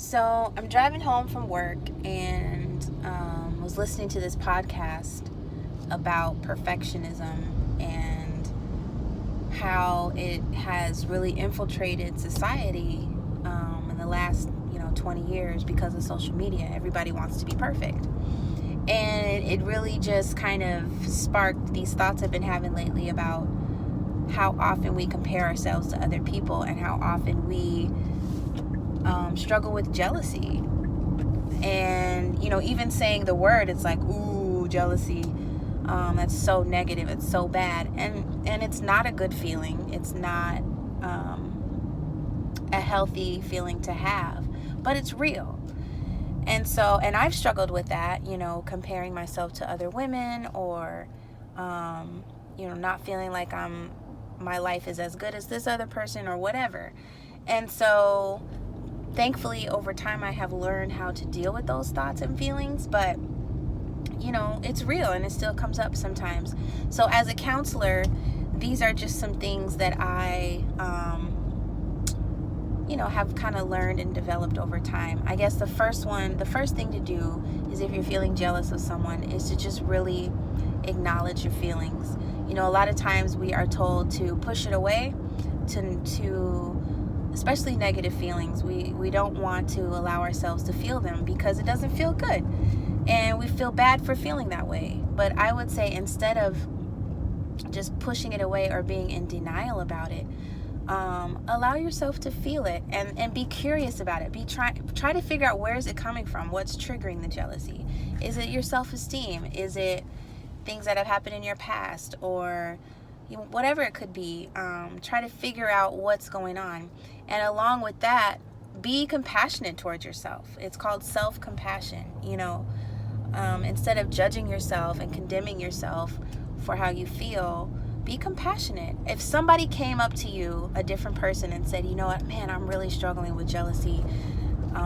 So I'm driving home from work and was listening to this podcast about perfectionism and how it has really infiltrated society in the last 20 years because of social media. Everybody wants to be perfect. And it really just kind of sparked these thoughts I've been having lately about how often we compare ourselves to other people and how often we struggle with jealousy. And even saying the word, it's like, ooh, jealousy, that's so negative, it's so bad, and it's not a good feeling. It's not a healthy feeling to have, but it's real. And I've struggled with that, comparing myself to other women, or not feeling like my life is as good as this other person or whatever. And so thankfully, over time, I have learned how to deal with those thoughts and feelings, but, it's real and it still comes up sometimes. So as a counselor, these are just some things that I, have kind of learned and developed over time. I guess the first thing to do is, if you're feeling jealous of someone, is to just really acknowledge your feelings. A lot of times we are told to push it away, to especially negative feelings. We don't want to allow ourselves to feel them because it doesn't feel good, and we feel bad for feeling that way. But I would say, instead of just pushing it away or being in denial about it, allow yourself to feel it and be curious about it. Try to figure out, where is it coming from? What's triggering the jealousy? Is it your self-esteem? Is it things that have happened in your past, or whatever it could be? Try to figure out what's going on. And along with that, be compassionate towards yourself. It's called self-compassion. Instead of judging yourself and condemning yourself for how you feel, be compassionate. If somebody came up to you, a different person, and said, what, man, I'm really struggling with jealousy.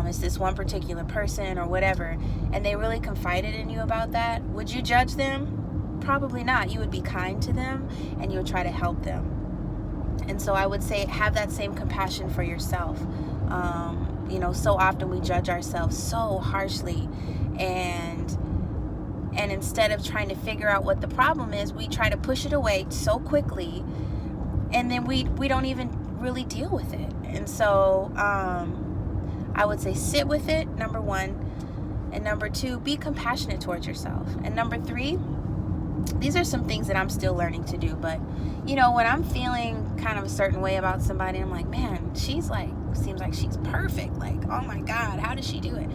It's this one particular person or whatever, and they really confided in you about that, would you judge them? Probably not. You would be kind to them and you would try to help them. And so I would say, have that same compassion for yourself. So often we judge ourselves so harshly, and instead of trying to figure out what the problem is, we try to push it away so quickly, and then we don't even really deal with it. And so I would say, sit with it, number one. And number two, be compassionate towards yourself. And number three, these are some things that I'm still learning to do, but when I'm feeling kind of a certain way about somebody, I'm like, man, seems like she's perfect. Like, oh my God, how does she do it?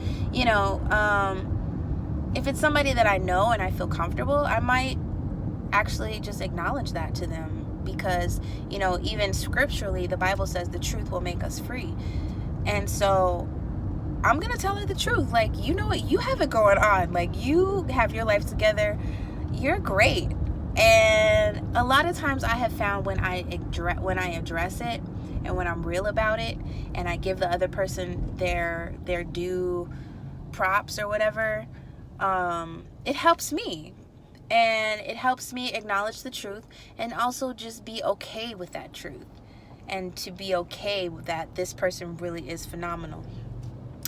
If it's somebody that I know and I feel comfortable, I might actually just acknowledge that to them, because even scripturally, the Bible says the truth will make us free. And so I'm gonna tell her the truth. Like, what, you have it going on. Like, you have your life together. You're great. And a lot of times I have found, when I address it and when I'm real about it, and I give the other person their due props or whatever, it helps me. And it helps me acknowledge the truth, and also just be okay with that truth, and to be okay with that this person really is phenomenal.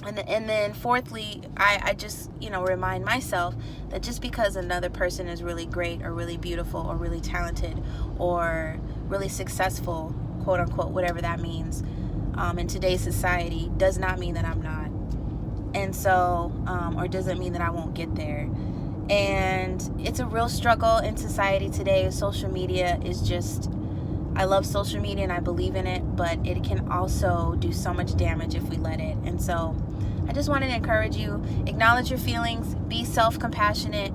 And then fourthly, I just, remind myself that just because another person is really great or really beautiful or really talented or really successful, quote unquote, whatever that means, in today's society, does not mean that I'm not. And so, or doesn't mean that I won't get there. And it's a real struggle in society today. Social media is just, I love social media and I believe in it, but it can also do so much damage if we let it. And so I just wanted to encourage you, acknowledge your feelings, be self-compassionate,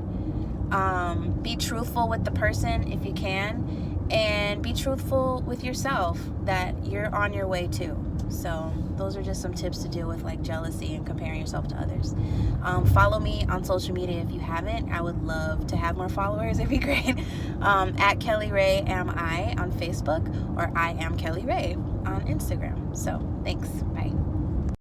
be truthful with the person if you can, and be truthful with yourself that you're on your way too. So those are just some tips to deal with, like, jealousy and comparing yourself to others. Follow me on social media if you haven't. I would love to have more followers. It'd be great. At Kelly Ray Am I on Facebook, or I Am Kelly Ray on Instagram. So thanks. Bye.